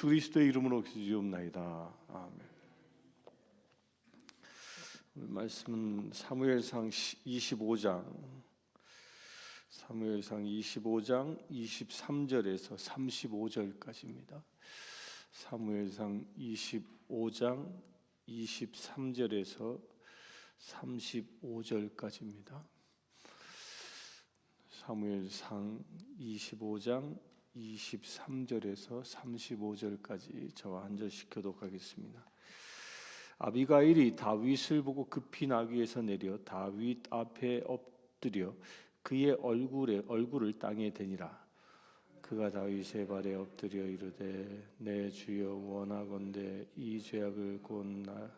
그리스도의 이름으로 기도하옵나이다. 아멘. 오늘 말씀은 사무엘상 25장 23절에서 35절까지입니다. 사무엘상 25장 23절에서 35절까지입니다. 사무엘상 25장 23절에서 35절까지 저와 한 절씩 교독하겠습니다. 아비가일이 다윗을 보고 급히 나귀에서 내려 다윗 앞에 엎드려 그의 얼굴을 땅에 대니라. 그가 다윗의 발에 엎드려 이르되 내 주여 원하건대 이 죄악을 곧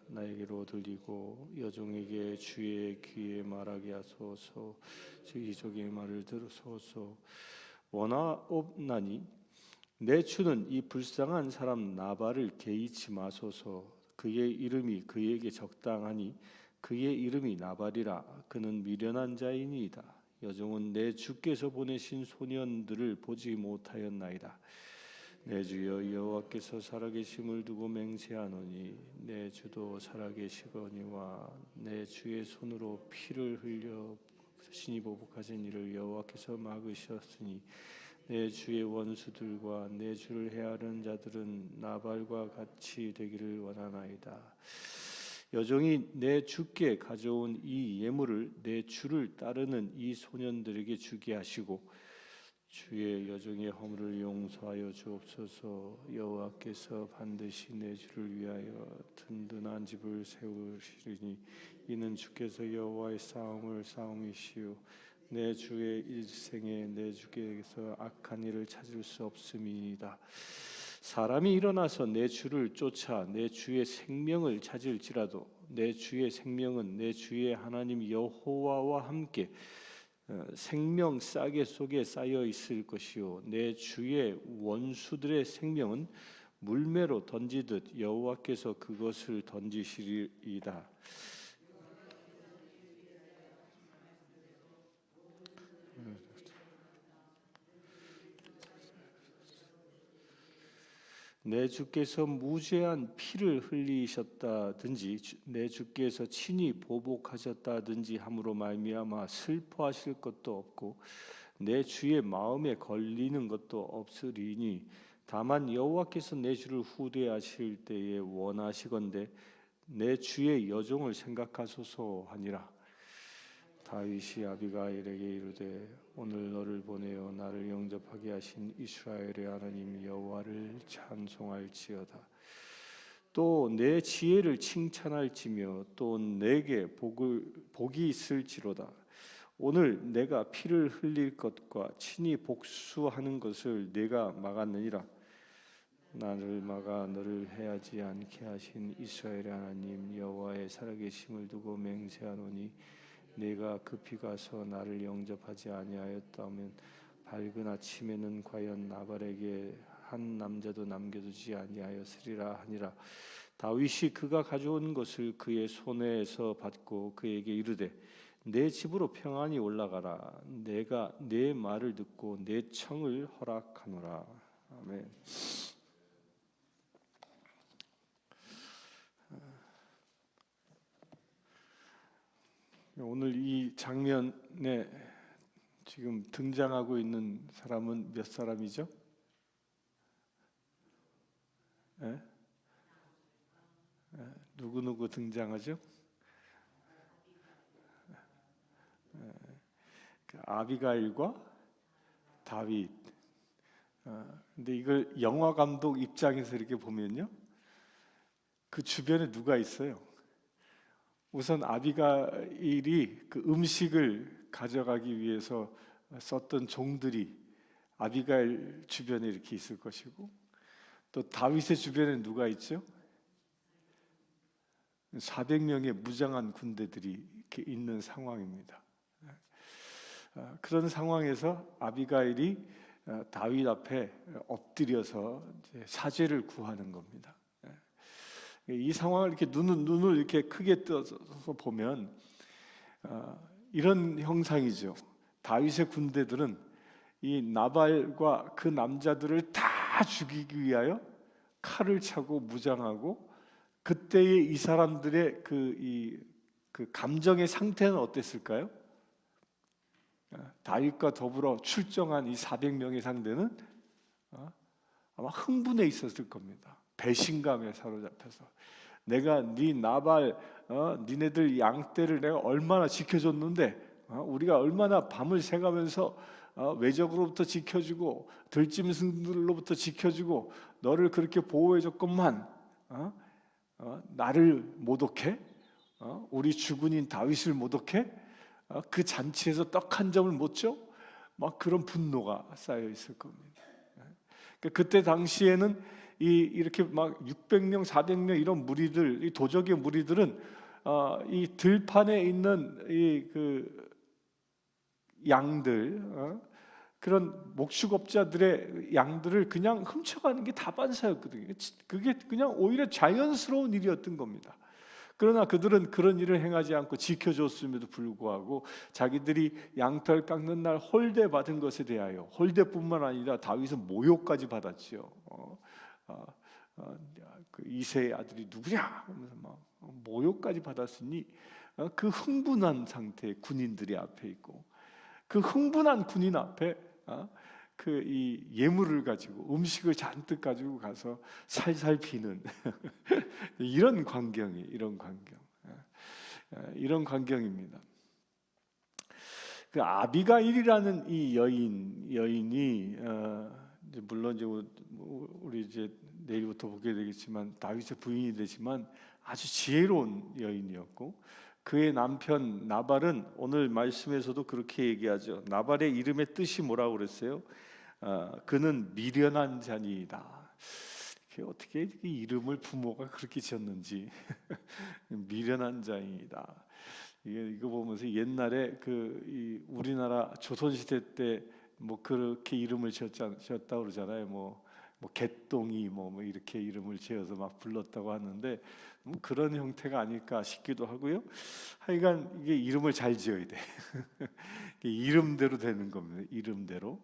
나에게로 들리고 여종에게 주의 귀에 말하게 하소서. 이 족의 말을 들으소서. 원하옵나니 내 주는 이 불쌍한 사람 나발을 개의치 마소서. 그의 이름이 그에게 적당하니 그의 이름이 나발이라. 그는 미련한 자이니이다. 여종은 내 주께서 보내신 소년들을 보지 못하였나이다. 내 주여 여호와께서 살아계심을 두고 맹세하노니 내 주도 살아계시거니와 내 주의 손으로 피를 흘려 신이 보복하신 이를 여호와께서 막으셨으니 내 주의 원수들과 내 주를 해하는 자들은 나발과 같이 되기를 원하나이다. 여종이 내 주께 가져온 이 예물을 내 주를 따르는 이 소년들에게 주게 하시고 주의 여종의 허물을 용서하여 주옵소서. 여호와께서 반드시 내 주를 위하여 든든한 집을 세우시리니 이는 주께서 여호와의 싸움을 싸움이시오. 내 주의 일생에 내 주께서 악한 일을 찾을 수 없음이니이다. 사람이 일어나서 내 주를 쫓아 내 주의 생명을 찾을지라도 내 주의 생명은 내 주의 하나님 여호와와 함께 생명 싸개 속에 쌓여 있을 것이요 내 주의 원수들의 생명은 물매로 던지듯 여호와께서 그것을 던지시리이다. 내 주께서 무죄한 피를 흘리셨다든지 내 주께서 친히 보복하셨다든지 함으로 말미암아 슬퍼하실 것도 없고 내 주의 마음에 걸리는 것도 없으리니 다만 여호와께서 내 주를 후대하실 때에 원하시건대 내 주의 여종을 생각하소서 하니라. 다윗이 아비가일에게 이르되 오늘 너를 보내어 나를 영접하게 하신 이스라엘의 하나님 여호와를 찬송할지어다. 또 내 지혜를 칭찬할지며 또 내게 복이 있을지로다. 오늘 내가 피를 흘릴 것과 친히 복수하는 것을 내가 막았느니라. 나를 막아 너를 해하지 않게 하신 이스라엘의 하나님 여호와의 살아계심을 두고 맹세하노니 내가 급히 가서 나를 영접하지 아니하였다면 밝은 아침에는 과연 나발에게 한 남자도 남겨두지 아니하였으리라 하니라. 다윗이 그가 가져온 것을 그의 손에서 받고 그에게 이르되 내 집으로 평안히 올라가라. 내가 내 말을 듣고 내 청을 허락하노라. 아멘. 오늘 이 장면에 지금 등장하고 있는 사람은 몇 사람이죠? 누구 등장하죠? 아비가일과 다윗. 근데 이걸 영화 감독 입장에서 이렇게 보면요, 그 주변에 누가 있어요? 우선 아비가일이 그 음식을 가져가기 위해서 썼던 종들이 아비가일 주변에 이렇게 있을 것이고, 또 다윗의 주변에 누가 있죠? 400명의 무장한 군대들이 이렇게 있는 상황입니다. 그런 상황에서 아비가일이 다윗 앞에 엎드려서 사죄를 구하는 겁니다. 이 상황을 이렇게 눈을 이렇게 크게 떠서 보면 이런 형상이죠. 다윗의 군대들은 이 나발과 그 남자들을 다 죽이기 위하여 칼을 차고 무장하고 그때의 이 사람들의 그 감정의 상태는 어땠을까요? 다윗과 더불어 출정한 이 400명의 상대는 아마 흥분해 있었을 겁니다. 배신감에 사로잡혀서 내가 네 나발 니네들 양떼를 내가 얼마나 지켜줬는데 우리가 얼마나 밤을 새가면서 외적으로부터 지켜주고 들짐승들로부터 지켜주고 너를 그렇게 보호해줬건만 나를 모독해? 우리 주군인 다윗을 모독해? 그 잔치에서 떡 한 점을 못 줘? 막 그런 분노가 쌓여 있을 겁니다. 그때 당시에는 이렇게 막 600명, 400명 이런 무리들, 이 도적의 무리들은 이 들판에 있는 그 양들, 그런 목축업자들의 양들을 그냥 훔쳐가는 게 다반사였거든요. 그게 그냥 오히려 자연스러운 일이었던 겁니다. 그러나 그들은 그런 일을 행하지 않고 지켜줬음에도 불구하고 자기들이 양털 깎는 날 홀대 받은 것에 대하여 홀대뿐만 아니라 다윗은 모욕까지 받았지요. 그 이새의 아들이 누구냐 하면서 막 모욕까지 받았으니 그 흥분한 상태의 군인들이 앞에 있고 그 흥분한 군인 앞에 그 이 예물을 가지고 음식을 잔뜩 가지고 가서 살살 비는 이런 광경입니다. 그 아비가일이라는 이 여인이 물론 이제 우리 이제 내일부터 보게 되겠지만 다윗의 부인이 되지만 아주 지혜로운 여인이었고 그의 남편 나발은 오늘 말씀에서도 그렇게 얘기하죠. 나발의 이름의 뜻이 뭐라고 그랬어요? 그는 미련한 자니이다. 어떻게 이 이름을 부모가 그렇게 지었는지 미련한 자이다. 이거 보면서 옛날에 이 우리나라 조선시대 때 뭐 그렇게 이름을 지었다 그러잖아요. 뭐 개똥이 뭐 이렇게 이름을 지어서 막 불렀다고 하는데 그런 형태가 아닐까 싶기도 하고요. 하여간 이게 이름을 잘 지어야 돼. 이름대로 되는 겁니다. 이름대로.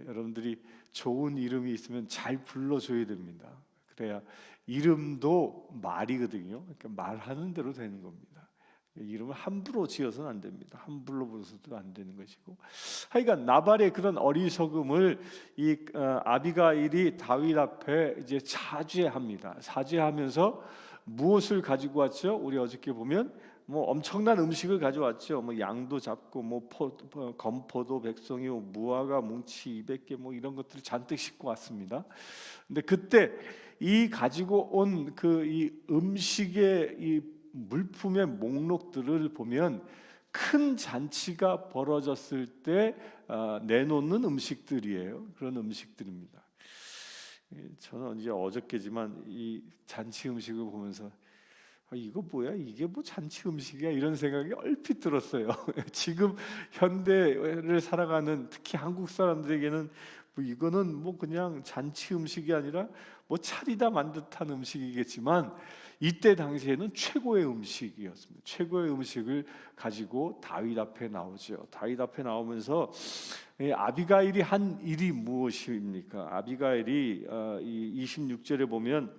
여러분들이 좋은 이름이 있으면 잘 불러줘야 됩니다. 그래야 이름도 말이거든요. 그러니까 말하는 대로 되는 겁니다. 이름을 함부로 지어서는 안 됩니다. 함부로 불러서도 안 되는 것이고. 하여간 나발의 그런 어리석음을 이 아비가일이 다윗 앞에 이제 사죄합니다. 사죄하면서 무엇을 가지고 왔죠? 우리 어저께 보면 뭐 엄청난 음식을 가져왔죠. 뭐 양도 잡고 뭐 건포도 100송이, 무화과 뭉치 200개 뭐 이런 것들을 잔뜩 싣고 왔습니다. 근데 그때 이 가지고 온 이 음식의 이 물품의 목록들을 보면 큰 잔치가 벌어졌을 때 내놓는 음식들이에요. 그런 음식들입니다. 저는 이제 어저께지만 이 잔치 음식을 보면서 이거 뭐야? 이게 뭐 잔치 음식이야? 이런 생각이 얼핏 들었어요. 지금 현대를 살아가는 특히 한국 사람들에게는 뭐 이거는 뭐 그냥 잔치 음식이 아니라 뭐 차리다 만 듯한 음식이겠지만 이때 당시에는 최고의 음식이었습니다. 최고의 음식을 가지고 다윗 앞에 나오죠. 다윗 앞에 나오면서 아비가일이 한 일이 무엇입니까? 아비가일이 이 26절에 보면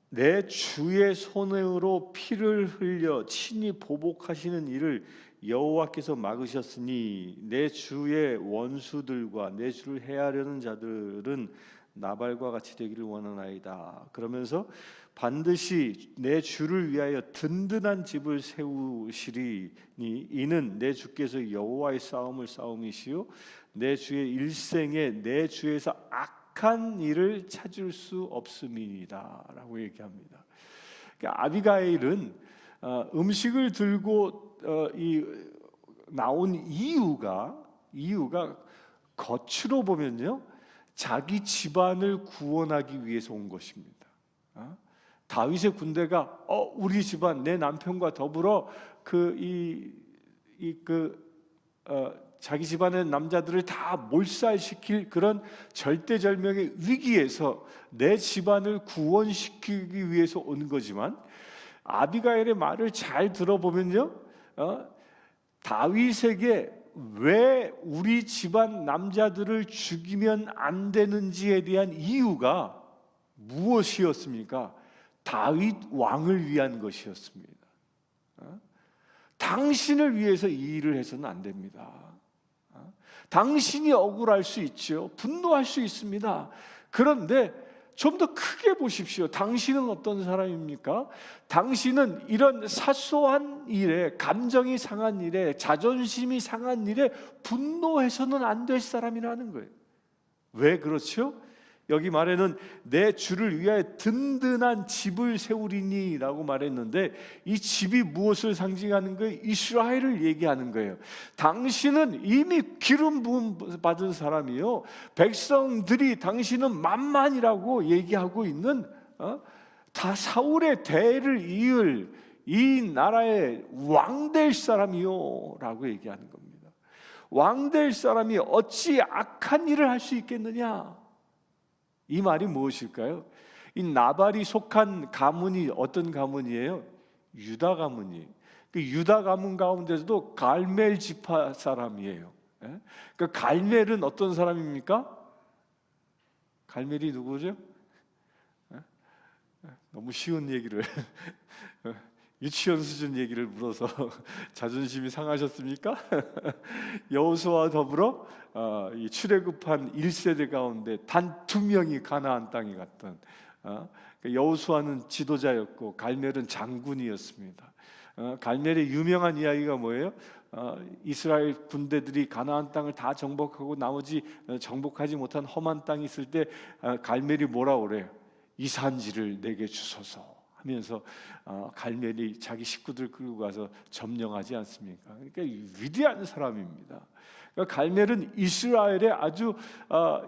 내 주의 손으로 피를 흘려 친히 보복하시는 일을 여호와께서 막으셨으니 내 주의 원수들과 내 주를 해하려는 자들은 나발과 같이 되기를 원하나이다. 그러면서 반드시 내 주를 위하여 든든한 집을 세우시리니 이는 내 주께서 여호와의 싸움을 싸움이시요 내 주의 일생에 내 주에서 악한 일을 찾을 수 없음이니다라고 얘기합니다. 그러니까 아비가일은 음식을 들고 나온 이유가 겉으로 보면요 자기 집안을 구원하기 위해서 온 것입니다. 다윗의 군대가 우리 집안 내 남편과 더불어 자기 집안의 남자들을 다 몰살시킬 그런 절대절명의 위기에서 내 집안을 구원시키기 위해서 온 거지만 아비가일의 말을 잘 들어보면요 다윗에게 왜 우리 집안 남자들을 죽이면 안 되는지에 대한 이유가 무엇이었습니까? 다윗 왕을 위한 것이었습니다. 당신을 위해서 이 일을 해서는 안 됩니다. 당신이 억울할 수 있죠. 분노할 수 있습니다. 그런데 좀 더 크게 보십시오. 당신은 어떤 사람입니까? 당신은 이런 사소한 일에, 감정이 상한 일에, 자존심이 상한 일에 분노해서는 안 될 사람이라는 거예요. 왜 그렇죠? 여기 말에는 내 주를 위하여 든든한 집을 세우리니 라고 말했는데, 이 집이 무엇을 상징하는 거예요? 이스라엘을 얘기하는 거예요. 당신은 이미 기름 부음 받은 사람이요, 백성들이 당신은 만만이라고 얘기하고 있는 다 사울의 대를 이을 이 나라의 왕 될 사람이요 라고 얘기하는 겁니다. 왕 될 사람이 어찌 악한 일을 할 수 있겠느냐? 이 말이 무엇일까요? 이 나발이 속한 가문이 어떤 가문이에요? 유다 가문이에요. 그 유다 가문 가운데서도 갈멜 지파 사람이에요. 그 갈멜은 어떤 사람입니까? 갈멜이 누구죠? 너무 쉬운 얘기를 유치원 수준 얘기를 물어서 자존심이 상하셨습니까? 여호수아와 더불어 이 출애굽한 1세대 가운데 단 2명이 가나안 땅에 갔던, 여호수아는 지도자였고 갈멜은 장군이었습니다. 갈멜의 유명한 이야기가 뭐예요? 이스라엘 군대들이 가나안 땅을 다 정복하고 나머지 정복하지 못한 험한 땅이 있을 때 갈멜이 뭐라 그래요? 이 산지를 내게 주소서 하면서 갈멜이 자기 식구들 끌고 가서 점령하지 않습니까? 그러니까 위대한 사람입니다. 그러니까 갈멜은 이스라엘의 아주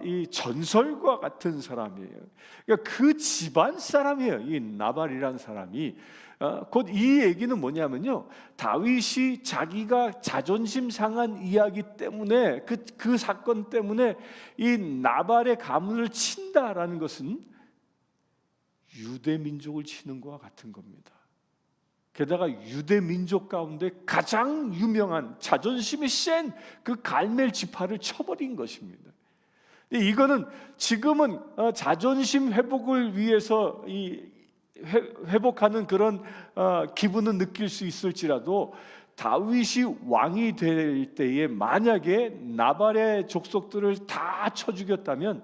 이 전설과 같은 사람이에요. 그러니까 그 집안 사람이에요. 이 나발이라는 사람이. 곧 이 얘기는 뭐냐면요, 다윗이 자기가 자존심 상한 이야기 때문에 그 사건 때문에 이 나발의 가문을 친다라는 것은 유대 민족을 치는 것과 같은 겁니다. 게다가 유대 민족 가운데 가장 유명한 자존심이 센 그 갈멜 지파를 쳐버린 것입니다. 이거는 지금은 자존심 회복을 위해서 회복하는 그런 기분은 느낄 수 있을지라도, 다윗이 왕이 될 때에 만약에 나발의 족속들을 다 쳐 죽였다면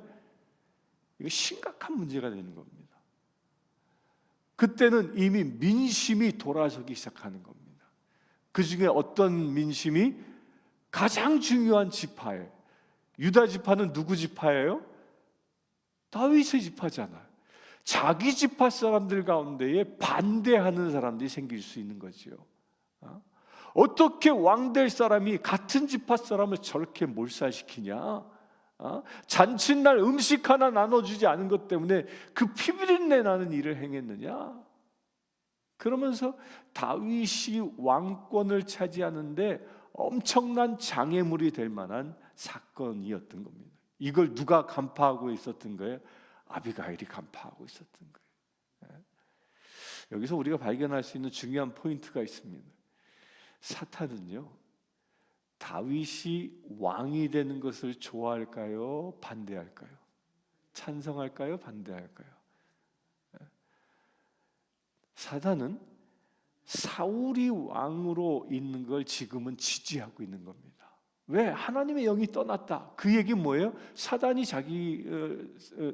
이거 심각한 문제가 되는 겁니다. 그때는 이미 민심이 돌아서기 시작하는 겁니다. 그 중에 어떤 민심이? 가장 중요한 지파예요. 유다 지파는 누구 지파예요? 다윗의 지파잖아요. 자기 지파 사람들 가운데에 반대하는 사람들이 생길 수 있는 거죠. 어떻게 왕 될 사람이 같은 지파 사람을 저렇게 몰살시키냐? 잔칫날 음식 하나 나눠주지 않은 것 때문에 그 피비린내 나는 일을 행했느냐? 그러면서 다윗이 왕권을 차지하는데 엄청난 장애물이 될 만한 사건이었던 겁니다. 이걸 누가 간파하고 있었던 거예요? 아비가일이 간파하고 있었던 거예요. 여기서 우리가 발견할 수 있는 중요한 포인트가 있습니다. 사탄은요, 다윗이 왕이 되는 것을 좋아할까요? 반대할까요? 찬성할까요? 반대할까요? 사단은 사울이 왕으로 있는 걸 지금은 지지하고 있는 겁니다. 왜? 하나님의 영이 떠났다. 그 얘기는 뭐예요? 사단이 자기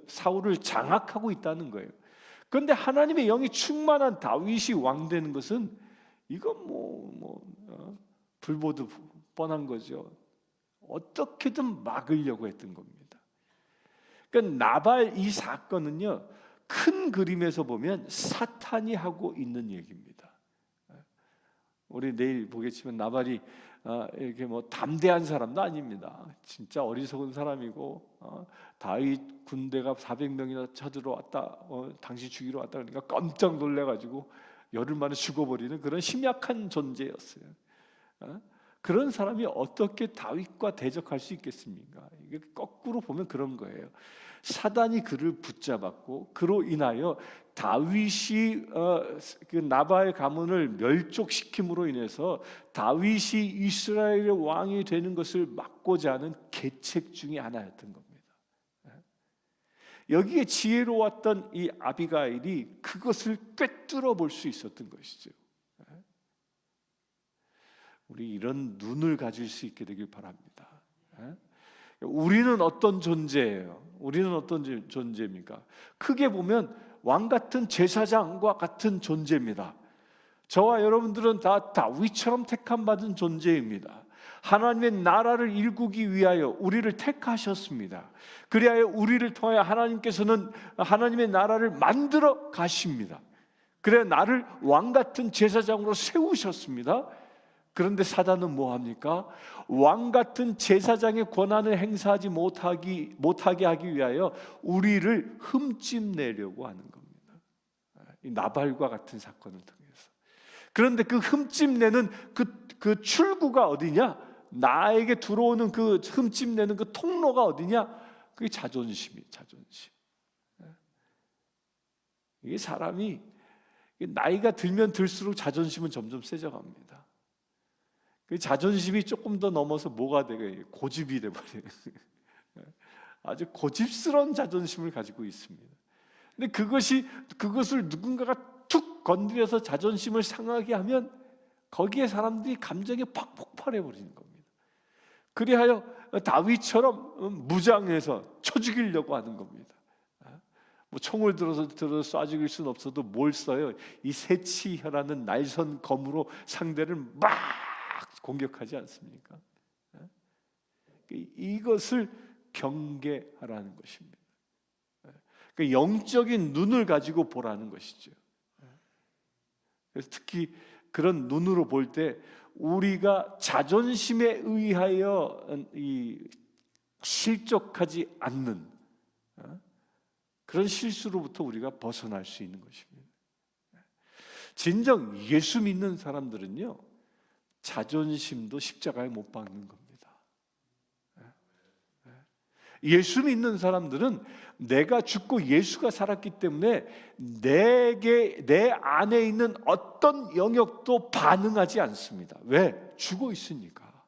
사울을 장악하고 있다는 거예요. 그런데 하나님의 영이 충만한 다윗이 왕 되는 것은 이건 불보듯 뻔한 거죠. 어떻게든 막으려고 했던 겁니다. 그러니까 나발 이 사건은요, 큰 그림에서 보면 사탄이 하고 있는 얘기입니다. 우리 내일 보겠지만 나발이 이렇게 담대한 사람도 아닙니다. 진짜 어리석은 사람이고, 다윗 군대가 400명이나 쳐들어왔다, 당시 죽이러 왔다 그러니까 깜짝 놀래가지고 열흘 만에 죽어버리는 그런 심약한 존재였어요. 그런 사람이 어떻게 다윗과 대적할 수 있겠습니까? 이게 거꾸로 보면 그런 거예요. 사단이 그를 붙잡았고, 그로 인하여 다윗이 그 나발 가문을 멸족시킴으로 인해서 다윗이 이스라엘의 왕이 되는 것을 막고자 하는 계책 중에 하나였던 겁니다. 여기에 지혜로웠던 이 아비가일이 그것을 꿰뚫어 볼 수 있었던 것이죠. 우리 이런 눈을 가질 수 있게 되길 바랍니다. 우리는 어떤 존재예요? 우리는 어떤 존재입니까? 크게 보면 왕 같은 제사장과 같은 존재입니다. 저와 여러분들은 다 다윗처럼 택함 받은 존재입니다. 하나님의 나라를 일구기 위하여 우리를 택하셨습니다. 그리하여 우리를 통하여 하나님께서는 하나님의 나라를 만들어 가십니다. 그래 나를 왕 같은 제사장으로 세우셨습니다. 그런데 사단은 뭐합니까? 왕 같은 제사장의 권한을 행사하지 못하게 하기 위하여 우리를 흠집내려고 하는 겁니다. 이 나발과 같은 사건을 통해서. 그런데 그 흠집내는 그 출구가 어디냐? 나에게 들어오는 그 흠집내는 그 통로가 어디냐? 그게 자존심이에요. 자존심. 이게 사람이 나이가 들면 들수록 자존심은 점점 세져갑니다. 그 자존심이 조금 더 넘어서 뭐가 되게 고집이 돼버려요. 아주 고집스러운 자존심을 가지고 있습니다. 근데 그것을 누군가가 툭 건드려서 자존심을 상하게 하면 거기에 사람들이 감정이 팍 폭발해 버리는 겁니다. 그리하여 다윗처럼 무장해서 쳐 죽이려고 하는 겁니다. 뭐 총을 들어서 쏴 죽일 수는 없어도 뭘 써요? 이 새치혀라는 날선 검으로 상대를 막 공격하지 않습니까? 이것을 경계하라는 것입니다. 영적인 눈을 가지고 보라는 것이죠. 그래서 특히 그런 눈으로 볼 때 우리가 자존심에 의하여 실족하지 않는 그런 실수로부터 우리가 벗어날 수 있는 것입니다. 진정 예수 믿는 사람들은요, 자존심도 십자가에 못 박는 겁니다. 예수 믿는 사람들은 내가 죽고 예수가 살았기 때문에 내 안에 있는 어떤 영역도 반응하지 않습니다. 왜? 죽어 있으니까.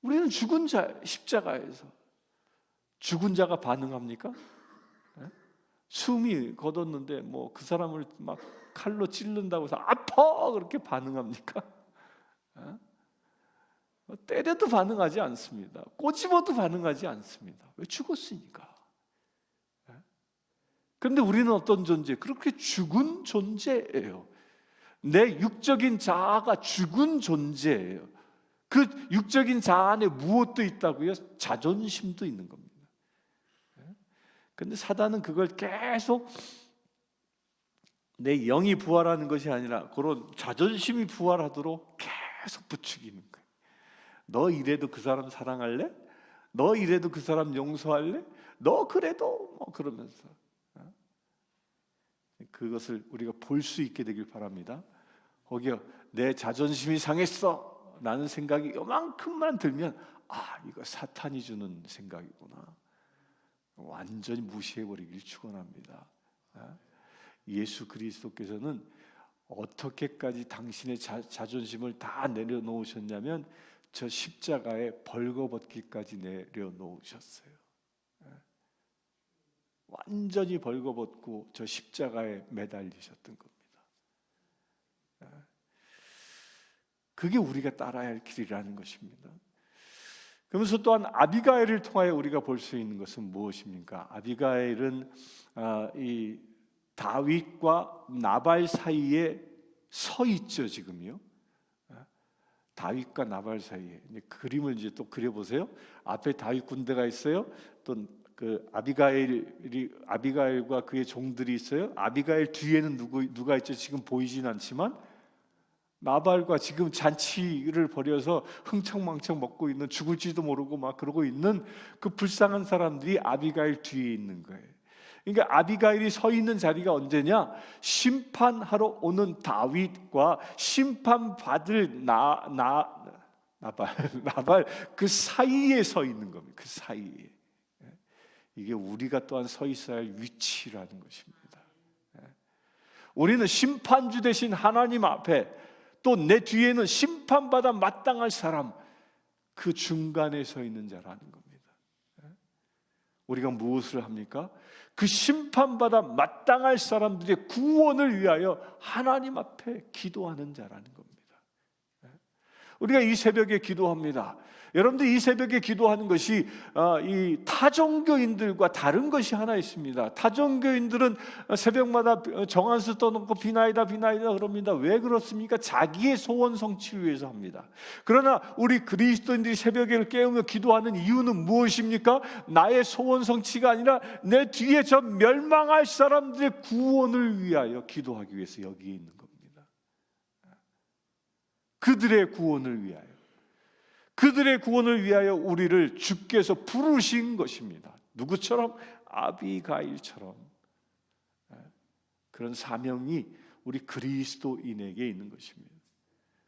우리는 죽은 자, 십자가에서 죽은 자가 반응합니까? 숨이 걷었는데 뭐 그 사람을 막 칼로 찔른다고 해서 아파 그렇게 반응합니까? 때려도 반응하지 않습니다. 꼬집어도 반응하지 않습니다. 왜? 죽었으니까. 그런데 우리는 어떤 존재? 그렇게 죽은 존재예요. 내 육적인 자아가 죽은 존재예요. 그 육적인 자아 안에 무엇도 있다고요? 자존심도 있는 겁니다. 그런데 사단은 그걸 계속 내 영이 부활하는 것이 아니라 그런 자존심이 부활하도록 계속 부추기는 거예요. 너 이래도 그 사람 사랑할래? 너 이래도 그 사람 용서할래? 너 그래도 뭐 그러면서 그것을 우리가 볼 수 있게 되길 바랍니다. 거기요, 내 자존심이 상했어 라는 생각이 요만큼만 들면 이거 사탄이 주는 생각이구나. 완전히 무시해버리길 축원합니다. 예수 그리스도께서는 어떻게까지 당신의 자존심을 다 내려놓으셨냐면 저 십자가에 벌거벗기까지 내려놓으셨어요. 완전히 벌거벗고 저 십자가에 매달리셨던 겁니다. 그게 우리가 따라야 할 길이라는 것입니다. 그러면서 또한 아비가일을 통하여 우리가 볼 수 있는 것은 무엇입니까? 아비가일은 이 다윗과 나발 사이에 서 있죠, 지금요. 다윗과 나발 사이에 그림을 이제 또 그려보세요. 앞에 다윗 군대가 있어요. 또 그 아비가일과 그의 종들이 있어요. 아비가일 뒤에는 누가 있죠? 지금 보이진 않지만 나발과 지금 잔치를 벌여서 흥청망청 먹고 있는, 죽을지도 모르고 막 그러고 있는 그 불쌍한 사람들이 아비가일 뒤에 있는 거예요. 그러니까 아비가일이 서 있는 자리가 언제냐? 심판하러 오는 다윗과 심판받을 나발 그 사이에 서 있는 겁니다. 그 사이에. 이게 우리가 또한 서 있어야 할 위치라는 것입니다. 우리는 심판주 되신 하나님 앞에, 또 내 뒤에는 심판받아 마땅할 사람, 그 중간에 서 있는 자라는 겁니다. 우리가 무엇을 합니까? 그 심판받아 마땅할 사람들의 구원을 위하여 하나님 앞에 기도하는 자라는 겁니다. 우리가 이 새벽에 기도합니다. 여러분들, 이 새벽에 기도하는 것이 이 타종교인들과 다른 것이 하나 있습니다. 타종교인들은 새벽마다 정한수 떠놓고 비나이다 비나이다 그럽니다. 왜 그렇습니까? 자기의 소원 성취를 위해서 합니다. 그러나 우리 그리스도인들이 새벽에 깨우며 기도하는 이유는 무엇입니까? 나의 소원 성취가 아니라 내 뒤에 저 멸망할 사람들의 구원을 위하여 기도하기 위해서 여기에 있는 겁니다. 그들의 구원을 위하여, 그들의 구원을 위하여 우리를 주께서 부르신 것입니다. 누구처럼? 아비가일처럼. 그런 사명이 우리 그리스도인에게 있는 것입니다.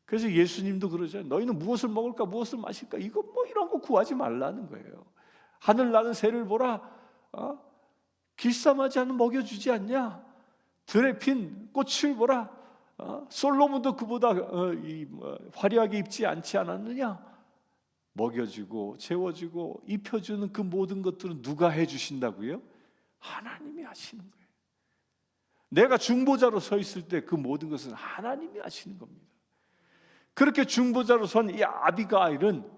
그래서 예수님도 그러잖아요. 너희는 무엇을 먹을까 무엇을 마실까 이거 뭐 이런 거 구하지 말라는 거예요. 하늘 나는 새를 보라. 길쌈하지 않으면 먹여주지 않냐? 들에 핀 꽃을 보라. 솔로몬도 그보다 화려하게 입지 않지 않았느냐? 먹여주고 채워주고 입혀주는 그 모든 것들은 누가 해주신다고요? 하나님이 하시는 거예요. 내가 중보자로 서 있을 때 그 모든 것은 하나님이 하시는 겁니다. 그렇게 중보자로 선 이 아비가일은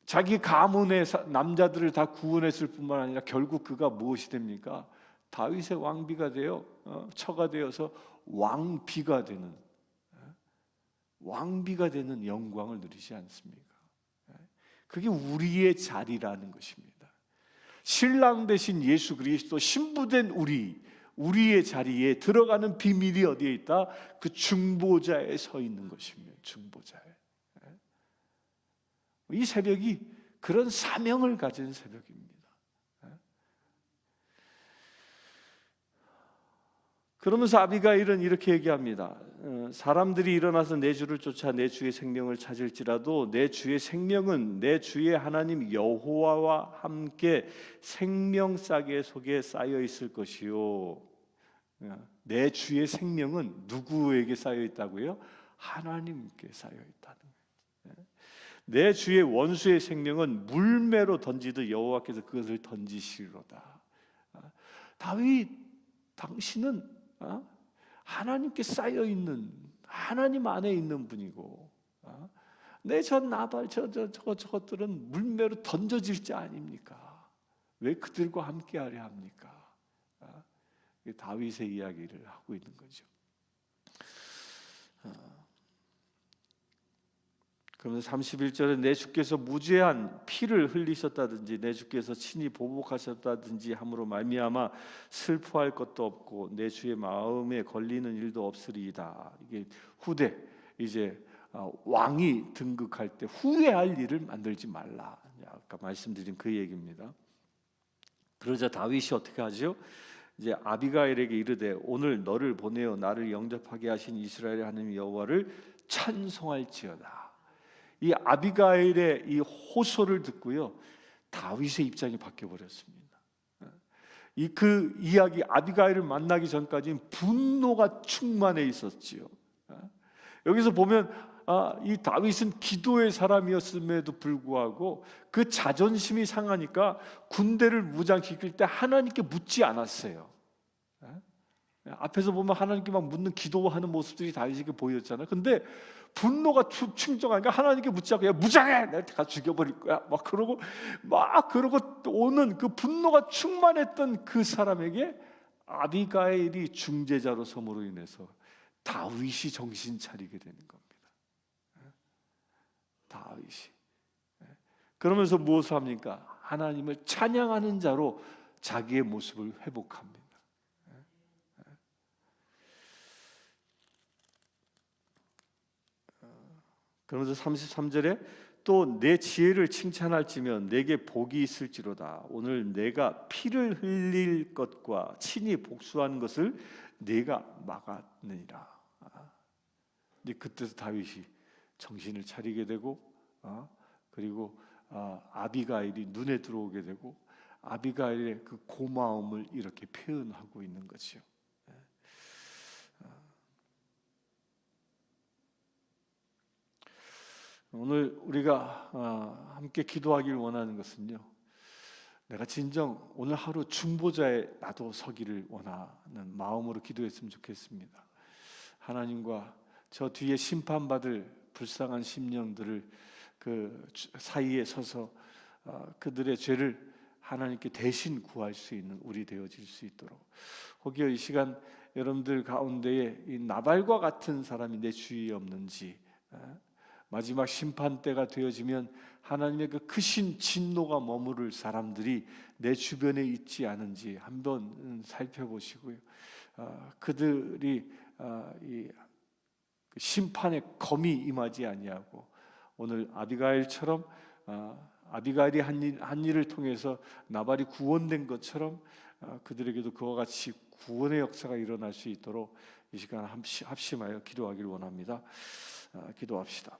자기 가문의 남자들을 다 구원했을 뿐만 아니라 결국 그가 무엇이 됩니까? 다윗의 왕비가 되어 처가 되어서 왕비가 되는 영광을 누리지 않습니까? 그게 우리의 자리라는 것입니다. 신랑 되신 예수 그리스도, 신부된 우리의 자리에 들어가는 비밀이 어디에 있다? 그 중보자에 서 있는 것입니다. 중보자에. 이 새벽이 그런 사명을 가진 새벽입니다. 그러면서 아비가일은 이렇게 얘기합니다. 사람들이 일어나서 내 주를 쫓아 내 주의 생명을 찾을지라도 내 주의 생명은 내 주의 하나님 여호와와 함께 생명싸개 속에 쌓여 있을 것이요. 내 주의 생명은 누구에게 쌓여 있다고요? 하나님께 쌓여 있다는 거예요. 내 주의 원수의 생명은 물매로 던지듯 여호와께서 그것을 던지시리로다. 다윗, 당신은 하나님께 쌓여 있는, 하나님 안에 있는 분이고, 내 저 나발 저것들은 물매로 던져질 자 아닙니까? 왜 그들과 함께하려 합니까? 다윗의 이야기를 하고 있는 거죠. 그러면서 31절에 내 주께서 무죄한 피를 흘리셨다든지 내 주께서 친히 보복하셨다든지 함으로 말미암아 슬퍼할 것도 없고 내 주의 마음에 걸리는 일도 없으리이다. 이게 후대, 이제 왕이 등극할 때 후회할 일을 만들지 말라. 아까 말씀드린 그 얘기입니다. 그러자 다윗이 어떻게 하죠? 이제 아비가일에게 이르되 오늘 너를 보내어 나를 영접하게 하신 이스라엘의 하나님 여호와를 찬송할지어다. 이 아비가일의 이 호소를 듣고요, 다윗의 입장이 바뀌어 버렸습니다. 그 이야기, 아비가일을 만나기 전까지는 분노가 충만해 있었지요. 여기서 보면 이 다윗은 기도의 사람이었음에도 불구하고 그 자존심이 상하니까 군대를 무장시킬 때 하나님께 묻지 않았어요. 앞에서 보면 하나님께 막 묻는 기도하는 모습들이 다윗에게 보였잖아요. 근데 분노가 충정하니까 하나님께 묻지 않고 야 무장해! 내가 다 죽여버릴 거야. 막 그러고 오는 그 분노가 충만했던 그 사람에게 아비가일이 중재자로 섬으로 인해서 다윗이 정신 차리게 되는 겁니다. 다윗이. 그러면서 무엇을 합니까? 하나님을 찬양하는 자로 자기의 모습을 회복합니다. 그러면서 33절에 또 내 지혜를 칭찬할지면 내게 복이 있을지로다. 오늘 내가 피를 흘릴 것과 친히 복수하는 것을 내가 막았느니라. 이제 그때서 다윗이 정신을 차리게 되고 그리고 아비가일이 눈에 들어오게 되고 아비가일의 그 고마움을 이렇게 표현하고 있는 거죠. 오늘 우리가 함께 기도하길 원하는 것은요, 내가 진정 오늘 하루 중보자에 나도 서기를 원하는 마음으로 기도했으면 좋겠습니다. 하나님과 저 뒤에 심판받을 불쌍한 심령들을 그 사이에 서서 그들의 죄를 하나님께 대신 구할 수 있는 우리 되어질 수 있도록, 혹여 이 시간 여러분들 가운데에 이 나발과 같은 사람이 내 주위에 없는지, 마지막 심판 때가 되어지면 하나님의 그 크신 진노가 머무를 사람들이 내 주변에 있지 않은지 한번 살펴보시고요. 그들이 이 심판의 검이 임하지 아니하고 오늘 아비가일처럼 아비가일이 한 일을 통해서 나발이 구원된 것처럼 그들에게도 그와 같이 구원의 역사가 일어날 수 있도록 이 시간 합심하여 기도하기를 원합니다. 기도합시다.